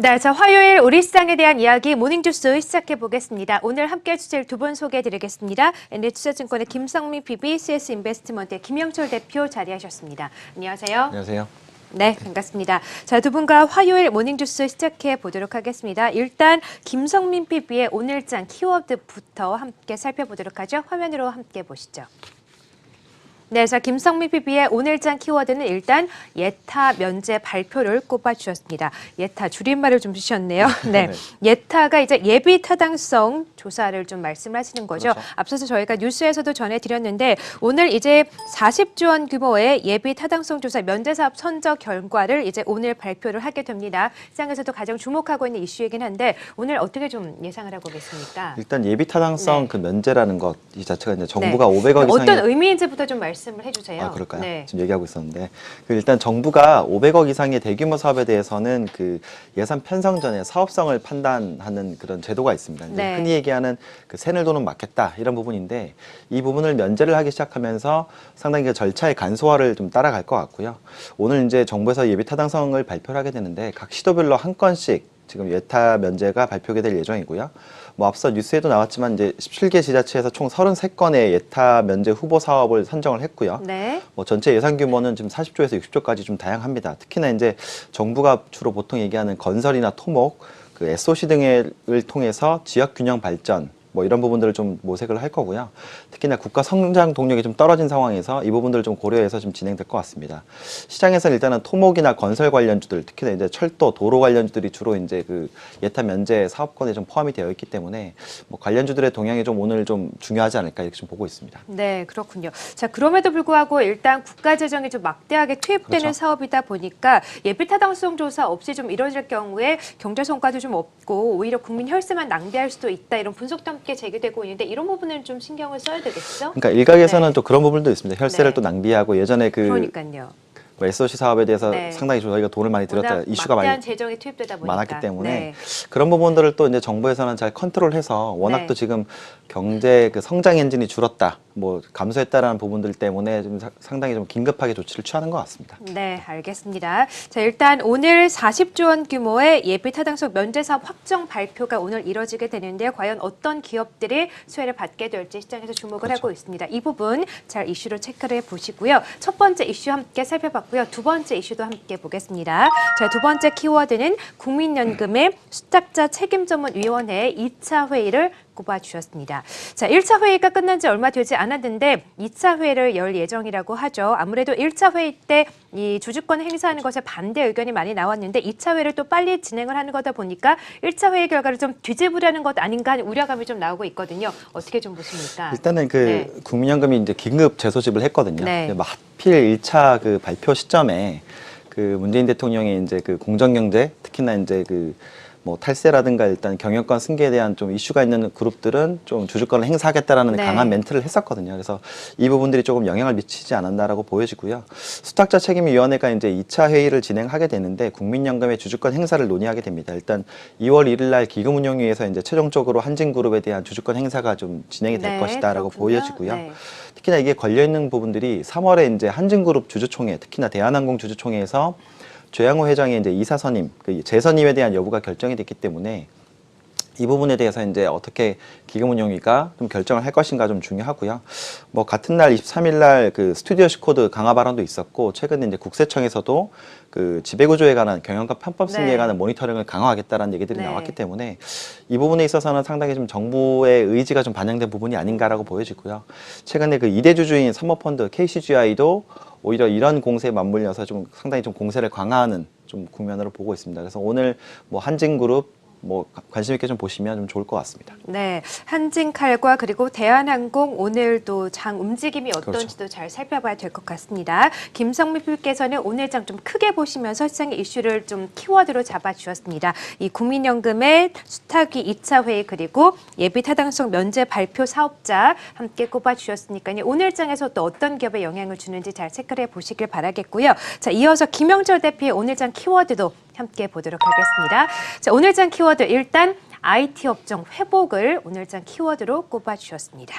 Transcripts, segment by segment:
네, 자, 화요일 우리 시장에 대한 이야기 모닝주스 시작해 보겠습니다. 오늘 함께 해주실 두 분 소개해 드리겠습니다. NH투자증권의 김성민 PB, CS 인베스트먼트의 김영철 대표 자리하셨습니다. 안녕하세요. 안녕하세요. 네, 반갑습니다. 자, 두 분과 화요일 모닝주스 시작해 보도록 하겠습니다. 일단 김성민 PB의 오늘장 키워드부터 함께 살펴보도록 하죠. 화면으로 함께 보시죠. 네, 자, 김성민 PB의 오늘장 키워드는 일단 예타 면제 발표를 꼽아주셨습니다. 예타 줄임말을 좀 주셨네요. 네, 예타가 이제 예비 타당성 조사를 좀 말씀하시는 거죠. 그렇죠. 앞서서 저희가 뉴스에서도 전해드렸는데 오늘 이제 40조 원 규모의 예비 타당성 조사 면제 사업 선적 결과를 이제 오늘 발표를 하게 됩니다. 시장에서도 가장 주목하고 있는 이슈이긴 한데 오늘 어떻게 좀 예상을 하고 계십니까? 일단 예비 타당성 네. 그 면제라는 것 이 자체가 이제 정부가 네. 500억 이상의 어떤 의미인지부터 좀 말씀을 해주세요. 아, 그럴까요? 네. 지금 얘기하고 있었는데 일단 정부가 500억 이상의 대규모 사업에 대해서는 그 예산 편성 전에 사업성을 판단하는 그런 제도가 있습니다. 이제 네. 흔히 얘기하는 그 세늘 돈은 맞겠다 이런 부분인데 이 부분을 면제를 하기 시작하면서 상당히 그 절차의 간소화를 좀 따라갈 것 같고요. 오늘 이제 정부에서 예비 타당성을 발표를 하게 되는데 각 시도별로 한 건씩 지금 예타 면제가 발표가 될 예정이고요. 뭐 앞서 뉴스에도 나왔지만 이제 17개 지자체에서 총 33건의 예타 면제 후보 사업을 선정을 했고요. 네. 뭐 전체 예산 규모는 지금 40조에서 60조까지 좀 다양합니다. 특히나 이제 정부가 주로 보통 얘기하는 건설이나 토목, 그 SOC 등을 통해서 지역 균형 발전 뭐 이런 부분들을 좀 모색을 할 거고요. 특히나 국가 성장 동력이 좀 떨어진 상황에서 이 부분들을 좀 고려해서 좀 진행될 것 같습니다. 시장에서는 일단은 토목이나 건설 관련주들, 특히나 이제 철도, 도로 관련주들이 주로 이제 그 예타 면제 사업권에 좀 포함이 되어 있기 때문에 뭐 관련주들의 동향이 좀 오늘 좀 중요하지 않을까 이렇게 좀 보고 있습니다. 네, 그렇군요. 자, 그럼에도 불구하고 일단 국가 재정이 좀 막대하게 투입되는 그렇죠. 사업이다 보니까 예비 타당성 조사 없이 좀 이뤄질 경우에 경제 성과도 좀 없고 오히려 국민 혈세만 낭비할 수도 있다 이런 분석도 함께 제기되고 있는데 이런 부분은 좀 신경을 써야 되겠죠? 그러니까 일각에서는 네. 또 그런 부분도 있습니다. 혈세를 네. 또 낭비하고 예전에 그 그러니까요. 뭐 SOC 사업에 대해서 네. 상당히 저희가 돈을 많이 들였다 워낙 이슈가 막대한 많이 재정이 투입되다 보니까 많았기 때문에 네. 그런 부분들을 또 이제 정부에서는 잘 컨트롤해서 워낙 네. 또 지금 경제 그 성장 엔진이 줄었다, 뭐 감소했다라는 부분들 때문에 좀 상당히 좀 긴급하게 조치를 취하는 것 같습니다. 네, 알겠습니다. 자, 일단 오늘 40조 원 규모의 예비 타당성 면제 사업 확정 발표가 오늘 이뤄지게 되는데 과연 어떤 기업들이 수혜를 받게 될지 시장에서 주목을 그렇죠. 하고 있습니다. 이 부분 잘 이슈로 체크를 해보시고요. 첫 번째 이슈 함께 살펴봤고요. 두 번째 이슈도 함께 보겠습니다. 자, 두 번째 키워드는 국민연금의 수탁자 책임전문위원회 2차 회의를 꼽아주셨습니다. 자, 1차 회의가 끝난 지 얼마 되지 않았는데 2차 회의를 열 예정이라고 하죠. 아무래도 1차 회의 때 이 주주권 행사하는 것에 반대 의견이 많이 나왔는데 2차 회의를 또 빨리 진행을 하는 거다 보니까 1차 회의 결과를 좀 뒤집으려는 것 아닌가 하는 우려감이 좀 나오고 있거든요. 어떻게 좀 보십니까? 일단은 그 네. 국민연금이 이제 긴급 재소집을 했거든요. 네. 근데 하필 1차 그 발표 시점에 그 문재인 대통령의 이제 그 공정경제, 특히나 이제 그 뭐 탈세라든가 일단 경영권 승계에 대한 좀 이슈가 있는 그룹들은 좀 주주권을 행사하겠다라는 네. 강한 멘트를 했었거든요. 그래서 이 부분들이 조금 영향을 미치지 않았나라고 보여지고요. 수탁자 책임위원회가 이제 2차 회의를 진행하게 되는데 국민연금의 주주권 행사를 논의하게 됩니다. 일단 2월 1일 날 기금운용위에서 이제 최종적으로 한진그룹에 대한 주주권 행사가 좀 진행이 될 네, 것이다라고 그렇군요. 보여지고요. 네. 특히나 이게 걸려 있는 부분들이 3월에 이제 한진그룹 주주총회, 특히나 대한항공 주주총회에서 조양호 회장의 이제 이사 선임, 그 재선임에 대한 여부가 결정이 됐기 때문에 이 부분에 대해서 이제 어떻게 기금운용위가 좀 결정을 할 것인가 좀 중요하고요. 뭐 같은 날 23일 날 그 스튜디오시 코드 강화 발언도 있었고 최근에 이제 국세청에서도 그 지배구조에 관한 경영과 편법 승리에 네. 관한 모니터링을 강화하겠다라는 얘기들이 네. 나왔기 때문에 이 부분에 있어서는 상당히 좀 정부의 의지가 좀 반영된 부분이 아닌가라고 보여지고요. 최근에 그 2대 주주인 사모펀드 KCGI도 오히려 이런 공세에 맞물려서 좀 상당히 좀 공세를 강화하는 좀 국면으로 보고 있습니다. 그래서 오늘 뭐 한진그룹 뭐 관심 있게 좀 보시면 좀 좋을 것 같습니다. 네, 한진칼과 그리고 대한항공 오늘도 장 움직임이 어떤지도 그렇죠. 잘 살펴봐야 될 것 같습니다. 김성민 PB께서는 오늘 장 좀 크게 보시면서 시장의 이슈를 좀 키워드로 잡아주셨습니다. 이 국민연금의 수탁위 2차 회의 그리고 예비 타당성 면제 발표 사업자 함께 꼽아주셨으니까요. 오늘 장에서 또 어떤 기업에 영향을 주는지 잘 체크를 해보시길 바라겠고요. 자, 이어서 김영철 대표의 오늘 장 키워드도 함께 보도록 하겠습니다. 자, 오늘 장 키워드 일단 IT 업종 회복을 오늘 장 키워드로 꼽아주셨습니다.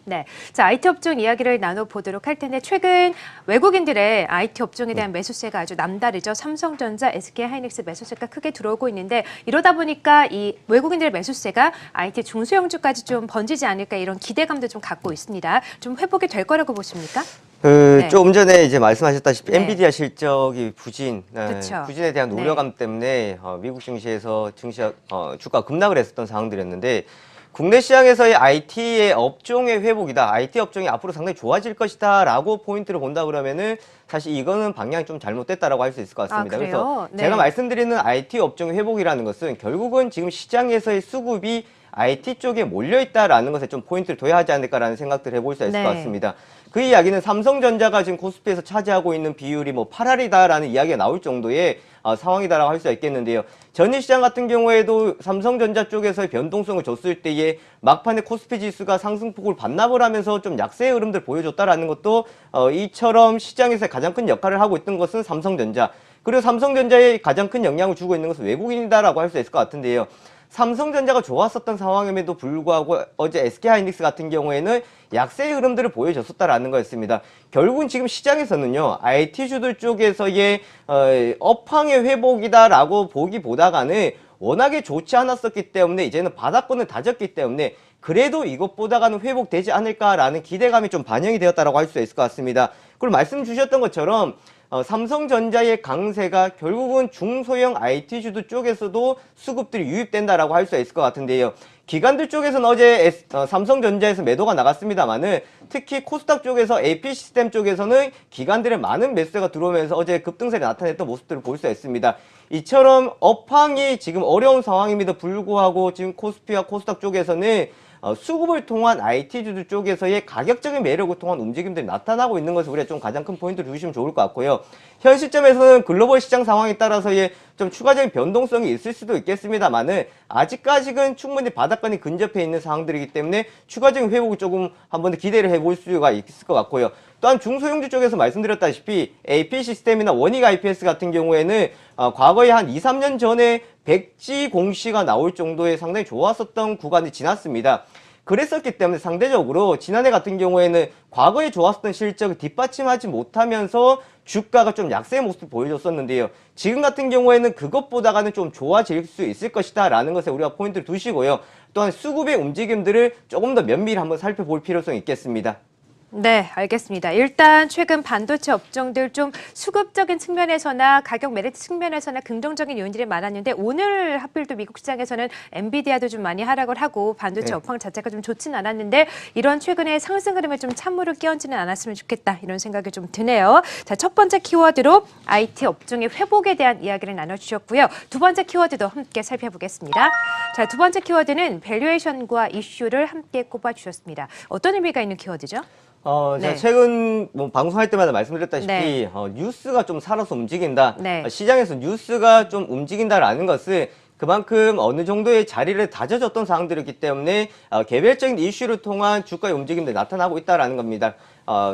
네, 자 IT 업종 이야기를 나눠보도록 할 텐데 최근 외국인들의 IT 업종에 대한 매수세가 아주 남다르죠. 삼성전자, SK하이닉스 매수세가 크게 들어오고 있는데 이러다 보니까 이 외국인들의 매수세가 IT 중소형주까지 좀 번지지 않을까 이런 기대감도 좀 갖고 있습니다. 좀 회복이 될 거라고 보십니까? 네. 조금 전에 이제 말씀하셨다시피 네. 엔비디아 실적이 그쵸. 부진에 대한 네. 우려감 때문에 미국 증시에서 주가 급락을 했었던 상황들이었는데 국내 시장에서의 IT의 업종의 회복이다. IT 업종이 앞으로 상당히 좋아질 것이다라고 포인트를 본다 그러면은 사실 이거는 방향이 좀 잘못됐다라고 할 수 있을 것 같습니다. 그래요? 그래서 네. 제가 말씀드리는 IT 업종의 회복이라는 것은 결국은 지금 시장에서의 수급이 IT 쪽에 몰려있다라는 것에 좀 포인트를 둬야 하지 않을까라는 생각들을 해볼 수 있을 네. 것 같습니다. 그 이야기는 삼성전자가 지금 코스피에서 차지하고 있는 비율이 뭐 8할이다라는 이야기가 나올 정도의 상황이다라고 할 수 있겠는데요. 전일시장 같은 경우에도 삼성전자 쪽에서의 변동성을 줬을 때에 막판에 코스피 지수가 상승폭을 반납을 하면서 좀 약세의 흐름들 보여줬다라는 것도 이처럼 시장에서 가장 큰 역할을 하고 있던 것은 삼성전자. 그리고 삼성전자에 가장 큰 영향을 주고 있는 것은 외국인이다라고 할 수 있을 것 같은데요. 삼성전자가 좋았었던 상황임에도 불구하고 어제 SK하이닉스 같은 경우에는 약세의 흐름들을 보여줬었다라는 거였습니다. 결국은 지금 시장에서는요, IT주들 쪽에서의 업황의 회복이다라고 보기보다가는 워낙에 좋지 않았었기 때문에 이제는 바닥권을 다졌기 때문에 그래도 이것보다가는 회복되지 않을까라는 기대감이 좀 반영이 되었다라고 할 수 있을 것 같습니다. 그리고 말씀 주셨던 것처럼 삼성전자의 강세가 결국은 중소형 IT주들 쪽에서도 수급들이 유입된다라고 할 수 있을 것 같은데요. 기관들 쪽에서는 어제 삼성전자에서 매도가 나갔습니다만은 특히 코스닥 쪽에서 AP 시스템 쪽에서는 기관들의 많은 매수세가 들어오면서 어제 급등세를 나타냈던 모습들을 볼 수 있습니다. 이처럼 업황이 지금 어려운 상황임에도 불구하고 지금 코스피와 코스닥 쪽에서는 수급을 통한 IT주들 쪽에서의 가격적인 매력을 통한 움직임들이 나타나고 있는 것을 우리가 좀 가장 큰 포인트를 주시면 좋을 것 같고요. 현 시점에서는 글로벌 시장 상황에 따라서의 좀 추가적인 변동성이 있을 수도 있겠습니다만은 아직까지는 충분히 바닥권이 근접해 있는 상황들이기 때문에 추가적인 회복을 조금 한 번 더 기대를 해볼 수가 있을 것 같고요. 또한 중소형주 쪽에서 말씀드렸다시피 AP 시스템이나 원익 IPS 같은 경우에는 과거에 한 2, 3년 전에 백지 공시가 나올 정도의 상당히 좋았었던 구간이 지났습니다. 그랬었기 때문에 상대적으로 지난해 같은 경우에는 과거에 좋았었던 실적을 뒷받침하지 못하면서 주가가 좀 약세의 모습을 보여줬었는데요. 지금 같은 경우에는 그것보다가는 좀 좋아질 수 있을 것이다 라는 것에 우리가 포인트를 두시고요. 또한 수급의 움직임들을 조금 더 면밀히 한번 살펴볼 필요성이 있겠습니다. 네, 알겠습니다. 일단 최근 반도체 업종들 좀 수급적인 측면에서나 가격 메리트 측면에서나 긍정적인 요인들이 많았는데 오늘 하필 또 미국 시장에서는 엔비디아도 좀 많이 하락을 하고 반도체 네. 업황 자체가 좀 좋진 않았는데 이런 최근의 상승 흐름에 좀 찬물을 끼얹지는 않았으면 좋겠다 이런 생각이 좀 드네요. 자, 첫 번째 키워드로 IT 업종의 회복에 대한 이야기를 나눠주셨고요. 두 번째 키워드도 함께 살펴보겠습니다. 자, 두 번째 키워드는 밸류에이션과 이슈를 함께 꼽아주셨습니다. 어떤 의미가 있는 키워드죠? 제가 네. 최근 뭐 방송할 때마다 말씀드렸다시피 네. 뉴스가 좀 살아서 움직인다. 네. 시장에서 뉴스가 좀 움직인다라는 것은 그만큼 어느 정도의 자리를 다져줬던 상황들이기 때문에 개별적인 이슈를 통한 주가의 움직임들이 나타나고 있다는 겁니다.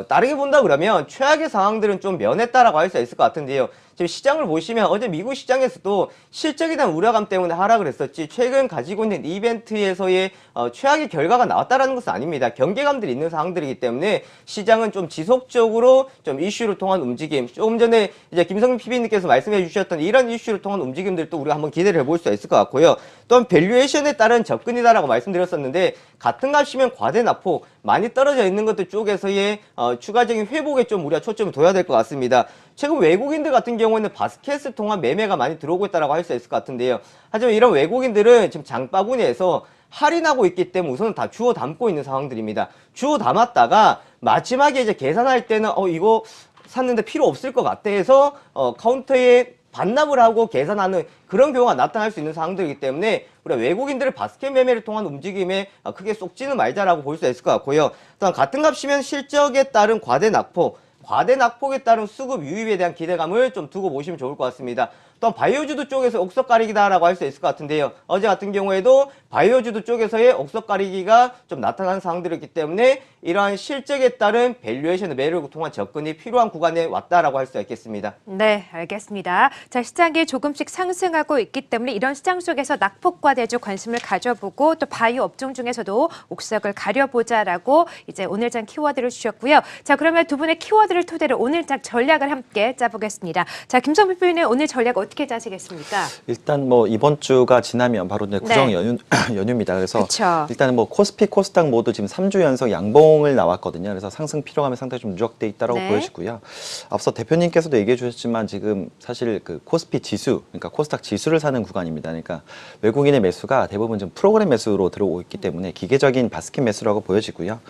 다르게 본다 그러면 최악의 상황들은 좀 면했다라고 할 수 있을 것 같은데요. 지금 시장을 보시면 어제 미국 시장에서도 실적에 대한 우려감 때문에 하락을 했었지 최근 가지고 있는 이벤트에서의 최악의 결과가 나왔다라는 것은 아닙니다. 경계감들이 있는 상황들이기 때문에 시장은 좀 지속적으로 좀 이슈를 통한 움직임, 조금 전에 이제 김성민 PB님께서 말씀해 주셨던 이런 이슈를 통한 움직임들도 우리가 한번 기대를 해볼 수 있을 것 같고요. 또한 밸류에이션에 따른 접근이다라고 말씀드렸었는데 같은 값이면 과대 낙폭 많이 떨어져 있는 것들 쪽에서의 추가적인 회복에 좀 우리가 초점을 둬야 될 것 같습니다. 최근 외국인들 같은 경우에는 바스켓을 통한 매매가 많이 들어오고 있다고 할 수 있을 것 같은데요. 하지만 이런 외국인들은 지금 장바구니에서 할인하고 있기 때문에 우선은 다 주워 담고 있는 상황들입니다. 주워 담았다가 마지막에 이제 계산할 때는 이거 샀는데 필요 없을 것 같아 해서 카운터에 반납을 하고 계산하는 그런 경우가 나타날 수 있는 상황들이기 때문에 우리가 외국인들의 바스켓 매매를 통한 움직임에 크게 쏙지는 말자라고 볼 수 있을 것 같고요. 또한 같은 값이면 실적에 따른 과대 낙폭에 따른 수급 유입에 대한 기대감을 좀 두고 보시면 좋을 것 같습니다. 또한 바이오주도 쪽에서 옥석 가리기다라고 할 수 있을 것 같은데요. 어제 같은 경우에도 바이오주도 쪽에서의 옥석 가리기가 좀 나타나는 상황들이었기 때문에 이러한 실적에 따른 밸류에이션의 매력을 통한 접근이 필요한 구간에 왔다라고 할 수 있겠습니다. 네, 알겠습니다. 자, 시장이 조금씩 상승하고 있기 때문에 이런 시장 속에서 낙폭과 대주 관심을 가져보고 또 바이오 업종 중에서도 옥석을 가려보자라고 이제 오늘장 키워드를 주셨고요. 자, 그러면 두 분의 키워드를 토대로 오늘장 전략을 함께 짜보겠습니다. 자, 김성필 PD는 오늘 전략 어떻게 짜시겠습니까? 일단 뭐 이번 주가 지나면 바로 이제 구정 네. 연휴입니다. 그래서 그쵸. 일단은 뭐 코스피, 코스닥 모두 지금 3주 연속 양봉을 나왔거든요. 그래서 상승 피로감이 상당히 좀 누적돼 있다라고 네. 보여지고요. 앞서 대표님께서도 얘기해 주셨지만 지금 사실 그 코스피 지수, 그러니까 코스닥 지수를 사는 구간입니다. 그러니까 외국인의 매수가 대부분 지금 프로그램 매수로 들어오고 있기 때문에 기계적인 바스켓 매수라고 보여지고요.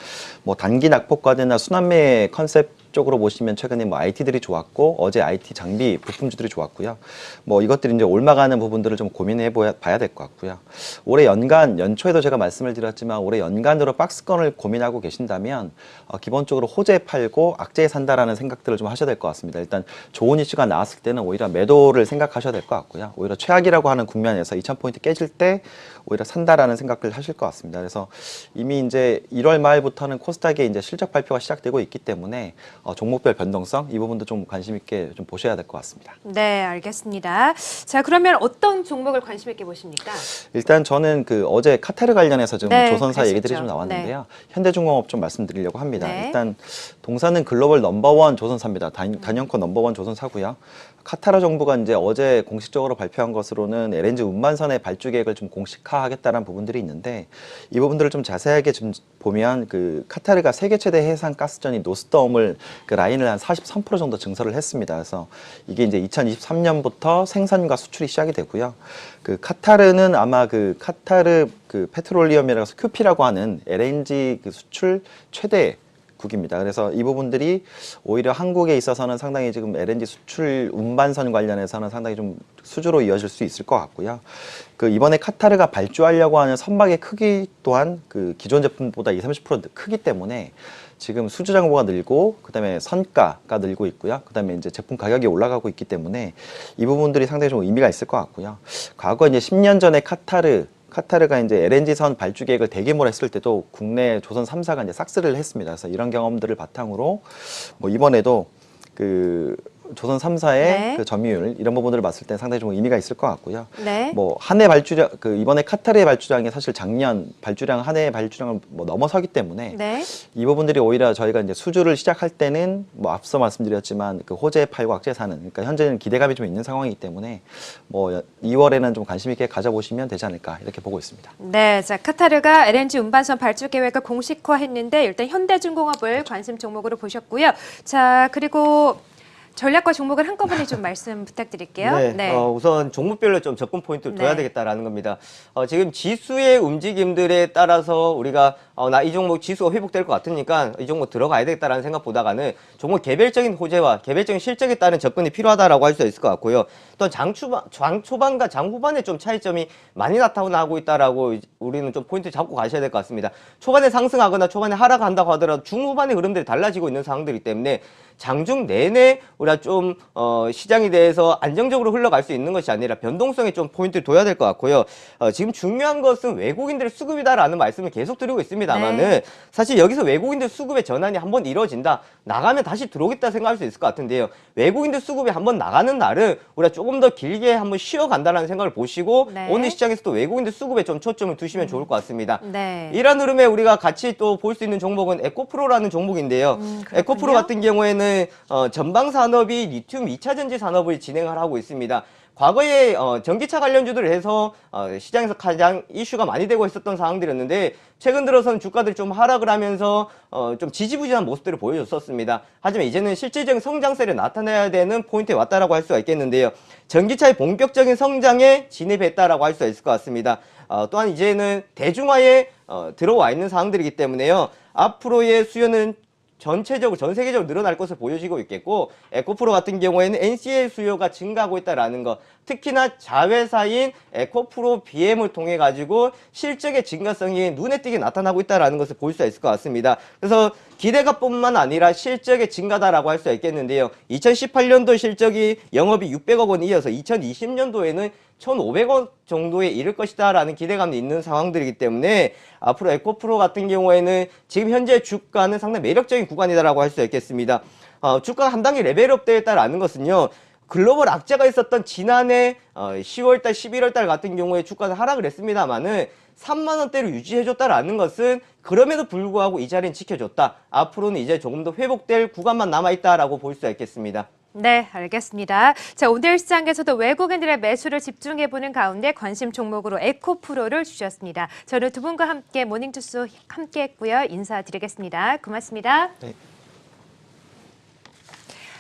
뭐 단기 낙폭과대나 순환매 컨셉 쪽으로 보시면 최근에 뭐 IT들이 좋았고 어제 IT 장비 부품주들이 좋았고요. 뭐 이것들이 이제 올라가는 부분들을 좀 고민해 봐야 될 것 같고요. 올해 연초에도 제가 말씀을 드렸지만 올해 연간으로 박스권을 고민하고 계신다면 기본적으로 호재 팔고 악재 산다라는 생각들을 좀 하셔야 될 것 같습니다. 일단 좋은 이슈가 나왔을 때는 오히려 매도를 생각하셔야 될 것 같고요. 오히려 최악이라고 하는 국면에서 2,000포인트 깨질 때 오히려 산다라는 생각을 하실 것 같습니다. 그래서 이미 이제 1월 말부터는 코스닥에 이제 실적 발표가 시작되고 있기 때문에 종목별 변동성 이 부분도 좀 관심 있게 좀 보셔야 될 것 같습니다. 네, 알겠습니다. 자, 그러면 어떤 종목을 관심 있게 보십니까? 일단 저는 그 어제 카타르 관련해서 지금 네, 조선사 그랬었죠. 얘기들이 좀 나왔는데요. 현대중공업 좀 말씀드리려고 합니다. 네. 일단 동사는 글로벌 넘버원 조선사입니다. 단연코 넘버원 조선사고요. 카타르 정부가 이제 어제 공식적으로 발표한 것으로는 LNG 운반선의 발주 계획을 좀 공식화하겠다는 부분들이 있는데 이 부분들을 좀 자세하게 좀 보면 그 카타르가 세계 최대 해상 가스전인 노스덤을 그 라인을 한 43% 정도 증설을 했습니다. 그래서 이게 이제 2023년부터 생산과 수출이 시작이 되고요. 그 카타르는 아마 그 카타르 그 페트롤리엄이라고 해서 큐피라고 하는 LNG 그 수출 최대 국입니다. 그래서 이 부분들이 오히려 한국에 있어서는 상당히 지금 LNG 수출 운반선 관련해서는 상당히 좀 수주로 이어질 수 있을 것 같고요. 그 이번에 카타르가 발주하려고 하는 선박의 크기 또한 그 기존 제품보다 20-30% 크기 때문에 지금 수주 정보가 늘고 그다음에 선가가 늘고 있고요. 그다음에 이제 제품 가격이 올라가고 있기 때문에 이 부분들이 상당히 좀 의미가 있을 것 같고요. 과거 이제 10년 전에 카타르가 이제 LNG선 발주 계획을 대규모로 했을 때도 국내 조선 3사가 이제 싹스를 했습니다. 그래서 이런 경험들을 바탕으로 뭐 이번에도 그 조선 3사의 네. 그 점유율 이런 부분들을 봤을 때 상당히 좀 의미가 있을 것 같고요. 네. 뭐 한 해 발주량 그 이번에 카타르의 발주량이 사실 작년 발주량 한 해의 발주량을 뭐 넘어서기 때문에 네. 이 부분들이 오히려 저희가 이제 수주를 시작할 때는 뭐 앞서 말씀드렸지만 그 호재 팔고 악재 사는 그러니까 현재는 기대감이 좀 있는 상황이기 때문에 뭐 2월에는 좀 관심 있게 가져보시면 되지 않을까 이렇게 보고 있습니다. 네, 자 카타르가 LNG 운반선 발주 계획을 공식화했는데 일단 현대중공업을 관심 종목으로 보셨고요. 자 그리고 전략과 종목을 한꺼번에 좀 말씀 부탁드릴게요. 네, 우선 종목별로 좀 접근 포인트를 둬야 네. 되겠다라는 겁니다. 지금 지수의 움직임들에 따라서 우리가 나 이 종목 지수가 회복될 것 같으니까 이 종목 들어가야 되겠다라는 생각보다는 종목 개별적인 호재와 개별적인 실적에 따른 접근이 필요하다라고 할 수 있을 것 같고요. 또 장 초반과 장 후반에 좀 차이점이 많이 나타나고 있다라고 우리는 좀 포인트 잡고 가셔야 될 것 같습니다. 초반에 상승하거나 초반에 하락한다고 하더라도 중후반의 흐름들이 달라지고 있는 상황들이기 때문에 장중 내내 우리가 좀 시장에 대해서 안정적으로 흘러갈 수 있는 것이 아니라 변동성에 좀 포인트를 둬야 될 것 같고요. 지금 중요한 것은 외국인들의 수급이다라는 말씀을 계속 드리고 있습니다만은 네. 사실 여기서 외국인들 수급의 전환이 한번 이루어진다. 나가면 다시 들어오겠다 생각할 수 있을 것 같은데요. 외국인들 수급이 한번 나가는 날은 우리가 조금 더 길게 한번 쉬어간다는 생각을 보시고 네. 오늘 시장에서도 외국인들 수급에 좀 초점을 두시면 좋을 것 같습니다. 네. 이런 흐름에 우리가 같이 또 볼 수 있는 종목은 에코프로라는 종목인데요. 그렇군요. 에코프로 같은 경우에는 전방 산업이 리튬 2차 전지 산업을 진행을 하고 있습니다. 과거에 전기차 관련주들을 해서 시장에서 가장 이슈가 많이 되고 있었던 상황들이었는데 최근 들어서는 주가들이 좀 하락을 하면서 좀 지지부진한 모습들을 보여줬었습니다. 하지만 이제는 실질적인 성장세를 나타내야 되는 포인트에 왔다라고 할 수가 있겠는데요. 전기차의 본격적인 성장에 진입했다라고 할 수 있을 것 같습니다. 또한 이제는 대중화에 들어와 있는 상황들이기 때문에요. 앞으로의 수요는 전체적으로 전 세계적으로 늘어날 것을 보여지고 있겠고 에코프로 같은 경우에는 NCL 수요가 증가하고 있다라는 것, 특히나 자회사인 에코프로 BM을 통해 가지고 실적의 증가성이 눈에 띄게 나타나고 있다라는 것을 볼 수가 있을 것 같습니다. 그래서 기대가뿐만 아니라 실적의 증가다라고 할 수 있겠는데요. 2018년도 실적이 영업이 600억 원에 이어서 2020년도에는 1,500억 정도에 이를 것이다라는 기대감이 있는 상황들이기 때문에 앞으로 에코프로 같은 경우에는 지금 현재 주가는 상당히 매력적인 구간이다라고 할 수 있겠습니다. 주가가 한 단계 레벨업 되었다라는 것은요. 글로벌 악재가 있었던 지난해 10월달, 11월달 같은 경우에 주가는 하락을 했습니다만은 3만 원대로 유지해줬다라는 것은 그럼에도 불구하고 이 자리는 지켜줬다. 앞으로는 이제 조금 더 회복될 구간만 남아있다라고 볼 수 있겠습니다. 네, 알겠습니다. 자, 오늘 시장에서도 외국인들의 매수를 집중해보는 가운데 관심 종목으로 에코프로를 주셨습니다. 저는 두 분과 함께 모닝투스 함께했고요. 인사드리겠습니다. 고맙습니다. 네.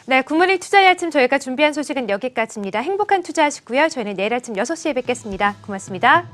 네, 굿모닝 투자의 아침 저희가 준비한 소식은 여기까지입니다. 행복한 투자하시고요. 저희는 내일 아침 6시에 뵙겠습니다. 고맙습니다.